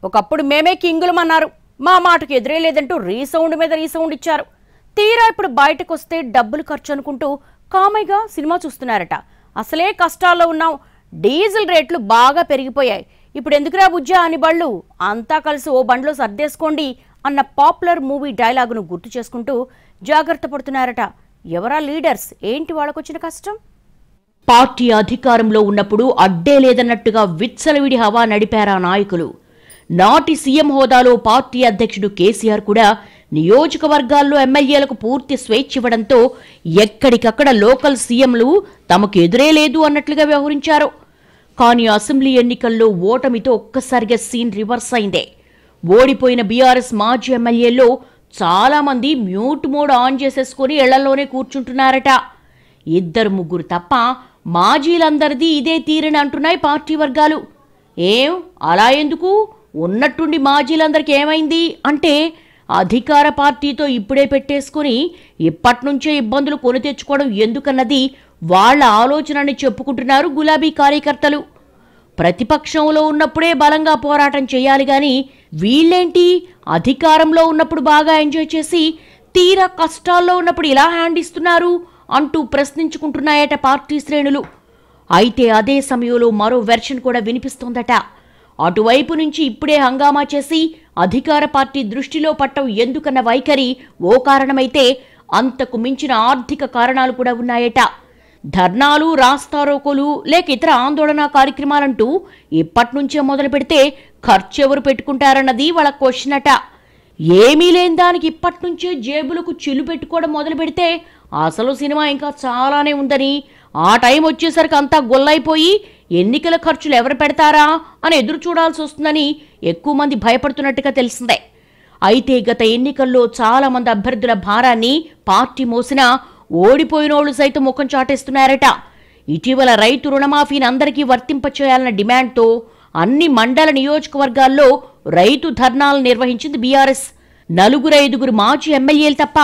ఒకప్పుడు మేమే కింగులమన్నారు, మా మాటకు ఎదురే లేదంటూ రీసౌండ్ మీద రీసౌండ్ ఇచ్చారు. తీరా ఇప్పుడు బయటకు వస్తే డబ్బులు ఖర్చు అనుకుంటూ కామైగా సినిమా చూస్తున్నారట. అసలే కష్టాల్లో ఉన్నాం, డీజిల్ రేట్లు బాగా పెరిగిపోయాయి, ఇప్పుడు ఎందుకురా బుజ్జా అని బళ్ళు అంతా కలిసి ఓ బండ్లో సర్దేసుకోండి అన్న పాపులర్ మూవీ డైలాగును గుర్తు చేసుకుంటూ జాగ్రత్త పడుతున్నారట. ఎవరా లీడర్స్, ఏంటి వాళ్ళకొచ్చిన కష్టం? పార్టీ అధికారంలో ఉన్నప్పుడు అడ్డే లేదన్నట్టుగా విచ్చలవిడి హవా నడిపారా నాయకులు. నాటి సీఎం హోదాలో పార్టీ అధ్యక్షుడు కేసీఆర్ కూడా నియోజకవర్గాల్లో ఎమ్మెల్యేలకు పూర్తి స్వేచ్ఛ ఇవ్వడంతో ఎక్కడికక్కడ లోకల్ సీఎంలు తమకు ఎదురే లేదు అన్నట్లుగా వ్యవహరించారు. కానీ అసెంబ్లీ ఎన్నికల్లో ఓటమితో ఒక్కసారిగా సీన్ రివర్స్ అయిందే. ఓడిపోయిన బీఆర్ఎస్ మాజీ ఎమ్మెల్యేల్లో చాలా మంది మ్యూట్ మోడ్ ఆన్ చేసేసుకుని ఇళ్లలోనే కూర్చుంటున్నారట. 2-3 తప్ప మాజీలందరిది ఇదే తీరని అంటున్నాయి పార్టీ వర్గాలు. ఏం అలా ఎందుకు? ఉన్నట్టుండి మాజీలందరికీ ఏమైంది అంటే, అధికార పార్టీతో ఇప్పుడే పెట్టేసుకుని ఇప్పట్నుంచే ఇబ్బందులు కొని తెచ్చుకోవడం ఎందుకన్నది వాళ్ల ఆలోచనని చెప్పుకుంటున్నారు గులాబీ కార్యకర్తలు. ప్రతిపక్షంలో ఉన్నప్పుడే బలంగా పోరాటం చేయాలి గాని వీళ్ళేంటి అధికారంలో ఉన్నప్పుడు బాగా ఎంజాయ్ చేసి తీరా కష్టాల్లో ఉన్నప్పుడు ఇలా హ్యాండ్ ఇస్తున్నారు అంటూ ప్రశ్నించుకుంటున్నాయట పార్టీ శ్రేణులు. అయితే అదే సమయంలో మరో వెర్షన్ కూడా వినిపిస్తోందట. అటువైపు నుంచి ఇప్పుడే హంగామా చేసి అధికార పార్టీ దృష్టిలో పట్టం ఎందుకన్న వైఖరి ఓ కారణమైతే, అంతకు మించిన ఆర్థిక కారణాలు కూడా ఉన్నాయట. ధర్నాలు, రాస్తారోకోలు లేక ఇతర ఆందోళన కార్యక్రమాలంటూ ఇప్పట్నుంచే మొదలు పెడితే ఖర్చెవరు పెట్టుకుంటారన్నది వాళ్ళ క్వశ్చన్ అట. ఏమీ లేని దానికి ఇప్పట్నుంచే జేబులకు చిల్లు పెట్టుకోవడం మొదలు పెడితే అసలు సినిమా ఇంకా చాలానే ఉందని, ఆ టైం వచ్చేసరికి అంతా గొల్లైపోయి ఎన్నికల ఖర్చులు ఎవరు పెడతారా అని ఎదురు చూడాల్సి వస్తుందని ఎక్కువ మంది భయపడుతున్నట్టుగా తెలిసిందే. అయితే గత ఎన్నికల్లో చాలా మంది అభ్యర్థుల భారాన్ని పార్టీ మోసినా ఓడిపోయినోళ్లు సైతం ముఖం చాటేస్తున్నారట. ఇటీవల రైతు రుణమాఫీని అందరికీ వర్తింపచేయాలన్న డిమాండ్తో అన్ని మండల నియోజకవర్గాల్లో రైతు ధర్నాలు నిర్వహించింది బీఆర్ఎస్. 4-5 మాజీ ఎమ్మెల్యేలు తప్ప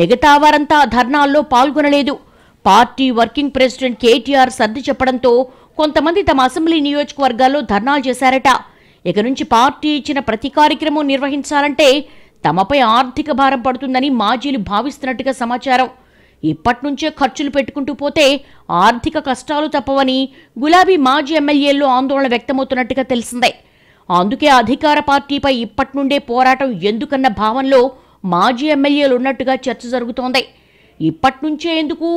మిగతా వారంతా ధర్నాల్లో పాల్గొనలేదు. పార్టీ వర్కింగ్ ప్రెసిడెంట్ కేటీఆర్ సర్ది చెప్పడంతో కొంతమంది తమ అసెంబ్లీ నియోజకవర్గాల్లో ధర్నాలు చేశారట. ఇక నుంచి పార్టీ ఇచ్చిన ప్రతి కార్యక్రమం నిర్వహించాలంటే తమపై ఆర్థిక భారం పడుతుందని మాజీలు భావిస్తున్నట్టుగా సమాచారం. ఇప్పట్నుంచే ఖర్చులు పెట్టుకుంటూ పోతే ఆర్థిక కష్టాలు తప్పవని గులాబీ మాజీ ఎమ్మెల్యేల్లో ఆందోళన వ్యక్తమవుతున్నట్టుగా తెలిసిందే. అందుకే అధికార పార్టీపై ఇప్పట్నుండే పోరాటం ఎందుకన్న భావనలో మాజీ ఎమ్మెల్యేలు ఉన్నట్టుగా చర్చ జరుగుతోంది. ఇప్పట్నుంచే ఎందుకు,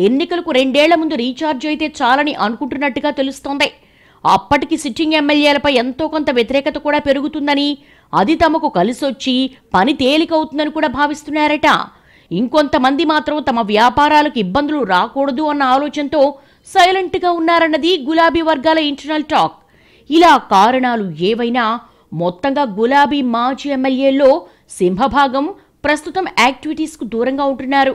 ఎన్నికలకు 2 ఏళ్ల ముందు రీఛార్జ్ అయితే చాలని అనుకుంటున్నట్టుగా తెలుస్తోంది. అప్పటికి సిట్టింగ్ ఎమ్మెల్యేలపై ఎంతో కొంత వ్యతిరేకత కూడా పెరుగుతుందని, అది తమకు కలిసొచ్చి పని తేలికవుతుందని కూడా భావిస్తున్నారట. ఇంకొంతమంది మాత్రం తమ వ్యాపారాలకు ఇబ్బందులు రాకూడదు అన్న ఆలోచనతో సైలెంట్గా ఉన్నారన్నది గులాబీ వర్గాల ఇంటర్నల్ టాక్. ఇలా కారణాలు ఏవైనా మొత్తంగా గులాబీ మాజీ ఎమ్మెల్యేల్లో సింహభాగం ప్రస్తుతం యాక్టివిటీస్కు దూరంగా ఉంటున్నారు.